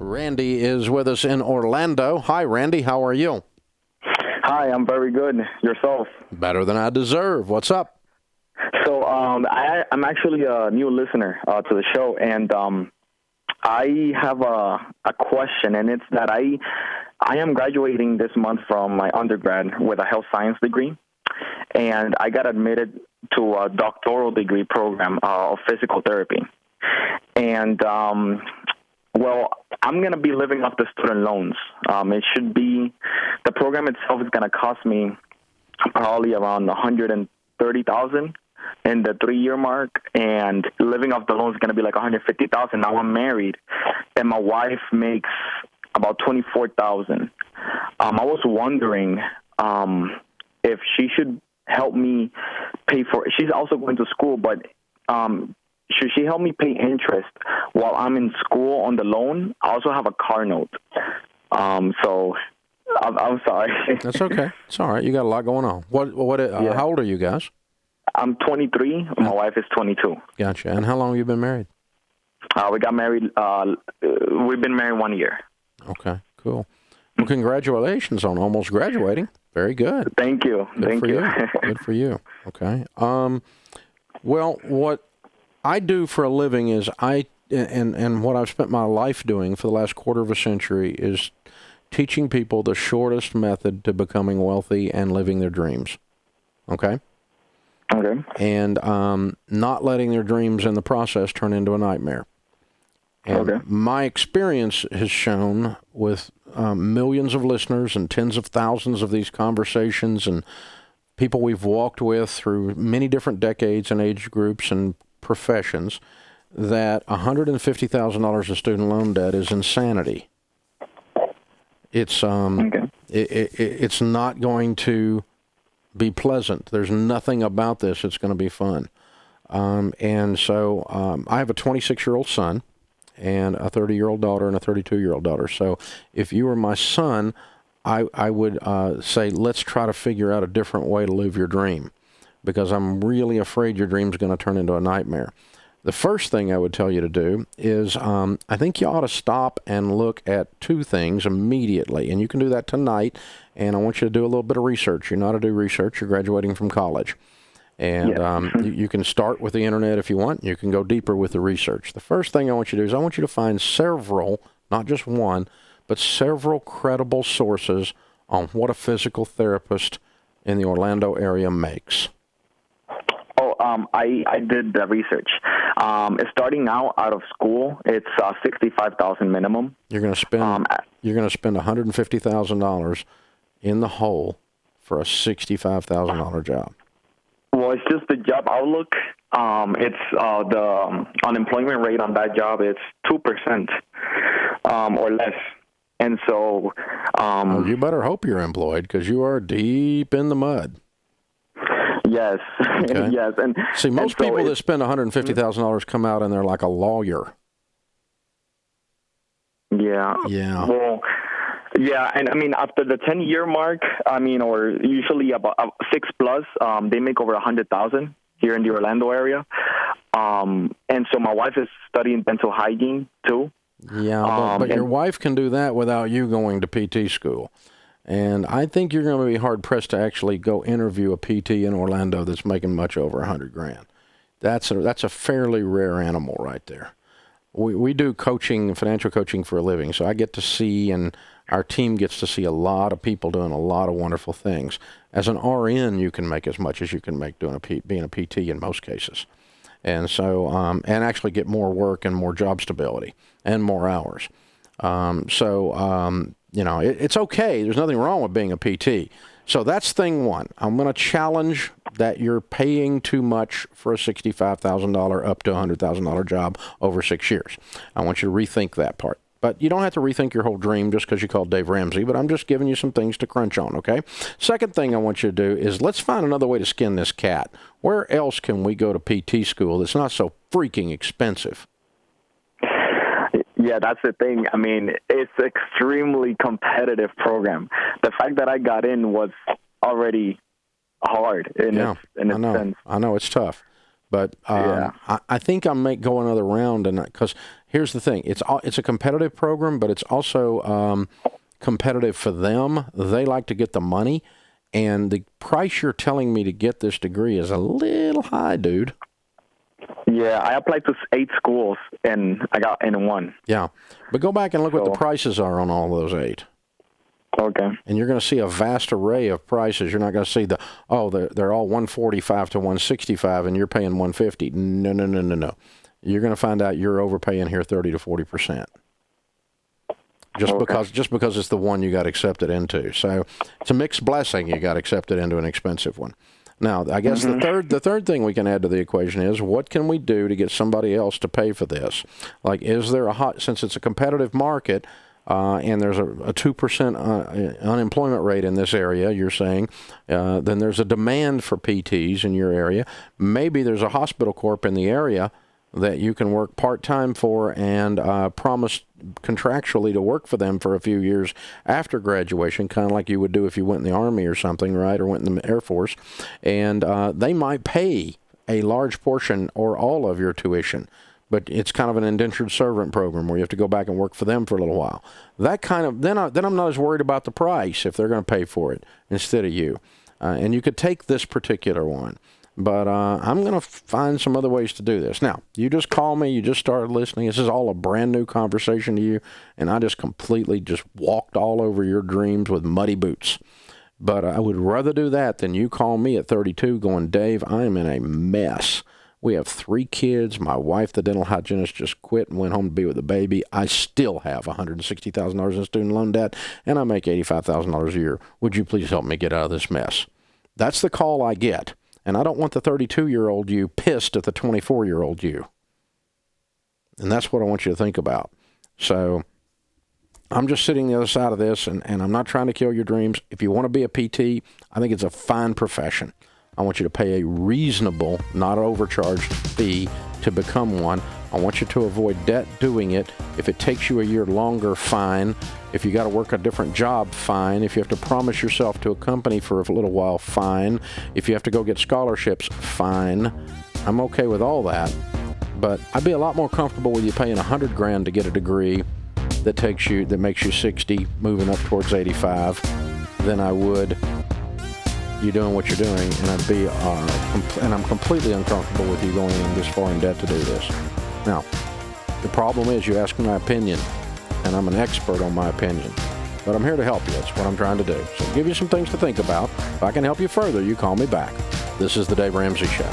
Randy is with us in Orlando. Hi, Randy. How are you? Hi, I'm very good. Yourself? Better than I deserve. What's up? So I'm actually a new listener to the show, and I have a question, and it's that I am graduating this month from my undergrad with a health science degree, and I got admitted to a doctoral degree program of physical therapy. And, well, I'm going to be living off the student loans. The program itself is going to cost me probably around $130,000 in the 3-year mark, and living off the loans is going to be like $150,000. Now I'm married, and my wife makes about $24,000. I was wondering if she should help me pay for it. She's also going to school, but should she help me pay interest while I'm in school on the loan? I also have a car note. So I'm sorry. That's okay. It's all right. You got a lot going on. Yeah. How old are you guys? I'm 23. My wife is 22. Gotcha. And how long have you been married? We got married. We've been married 1 year. Okay, cool. Well, congratulations on almost graduating. Very good. Thank you. Good for you. Okay. Well, what I do for a living is and what I've spent my life doing for the last quarter of a century is teaching people the shortest method to becoming wealthy and living their dreams. Okay? Okay. And not letting their dreams in the process turn into a nightmare. And okay. My experience has shown with millions of listeners and tens of thousands of these conversations and people we've walked with through many different decades and age groups and professions that $150,000 of student loan debt is insanity. It's it's not going to be pleasant. There's nothing about this that's going to be fun. And so I have a 26-year-old son and a 30-year-old daughter and a 32-year-old daughter. So if you were my son, I would say, let's try to figure out a different way to live your dream, because I'm really afraid your dream's going to turn into a nightmare. The first thing I would tell you to do is I think you ought to stop and look at two things immediately, and you can do that tonight, and I want you to do a little bit of research. You know how to do research. You're graduating from college. And you can start with the internet if you want. You can go deeper with the research. The first thing I want you to do is I want you to find several, not just one, but several credible sources on what a physical therapist in the Orlando area makes. Oh, I did the research. Starting now out of school, it's $65,000 minimum. You're going to spend $150,000 in the hole for a $65,000 job. Well, it's just the job outlook. It's the unemployment rate on that job. It's 2% or less, and so. Well, you better hope you're employed, because you are deep in the mud. Yes, okay. Yes, and see, most people that spend $150,000 come out and they're like a lawyer. Yeah. Yeah. Well. Yeah, and I mean, after the 10-year mark, or usually about 6+, they make over $100,000 here in the Orlando area. And so my wife is studying dental hygiene too. Yeah, but your wife can do that without you going to PT school. And I think you're going to be hard pressed to actually go interview a PT in Orlando that's making much over $100,000. That's a fairly rare animal right there. We do coaching, financial coaching for a living, so I get to see, and our team gets to see a lot of people doing a lot of wonderful things. As an RN, you can make as much as you can make being a PT in most cases. And so, and actually get more work and more job stability and more hours. It's okay. There's nothing wrong with being a PT. So that's thing one. I'm going to challenge that you're paying too much for a $65,000 up to $100,000 job over 6 years. I want you to rethink that part. But you don't have to rethink your whole dream just because you called Dave Ramsey, but I'm just giving you some things to crunch on, okay? Second thing I want you to do is let's find another way to skin this cat. Where else can we go to PT school that's not so freaking expensive? Yeah, that's the thing. I mean, it's an extremely competitive program. The fact that I got in was already hard in its sense. I know it's tough. But I think I may go another round, and because here's the thing: it's a competitive program, but it's also competitive for them. They like to get the money, and the price you're telling me to get this degree is a little high, dude. Yeah, I applied to 8 schools, and I got in one. Yeah, but go back and look what the prices are on all those 8. Okay. And you're going to see a vast array of prices. You're not going to see they're all 145 to 165, and you're paying 150. No. You're going to find out you're overpaying here 30 to 40%. Just because it's the one you got accepted into. So it's a mixed blessing. You got accepted into an expensive one. Now, I guess the third thing we can add to the equation is, what can we do to get somebody else to pay for this? Like, is there since it's a competitive market, and there's a 2% unemployment rate in this area, you're saying, then there's a demand for PTs in your area. Maybe there's a hospital corp in the area that you can work part-time for and promise contractually to work for them for a few years after graduation, kind of like you would do if you went in the Army or something, right, or went in the Air Force. And they might pay a large portion or all of your tuition, but it's kind of an indentured servant program where you have to go back and work for them for a little while. That kind of, then I'm not as worried about the price if they're going to pay for it instead of you. And you could take this particular one. But I'm going to find some other ways to do this. Now, you just call me. You just started listening. This is all a brand new conversation to you, and I just completely just walked all over your dreams with muddy boots. But I would rather do that than you call me at 32 going, Dave, I am in a mess. We have 3 kids. My wife, the dental hygienist, just quit and went home to be with the baby. I still have $160,000 in student loan debt, and I make $85,000 a year. Would you please help me get out of this mess? That's the call I get. And I don't want the 32-year-old you pissed at the 24-year-old you. And that's what I want you to think about. So I'm just sitting the other side of this, and I'm not trying to kill your dreams. If you want to be a PT, I think it's a fine profession. I want you to pay a reasonable, not overcharged fee to become one. I want you to avoid debt doing it. If it takes you a year longer, fine. If you got to work a different job, fine. If you have to promise yourself to a company for a little while, fine. If you have to go get scholarships, fine. I'm okay with all that. But I'd be a lot more comfortable with you paying $100,000 to get a degree that makes you 60, moving up towards 85, than I would you doing what you're doing, and I'm completely uncomfortable with you going in this far in debt to do this. Now, the problem is you ask my opinion, and I'm an expert on my opinion, but I'm here to help you. That's what I'm trying to do. So I'll give you some things to think about. If I can help you further, you call me back. This is the Dave Ramsey Show.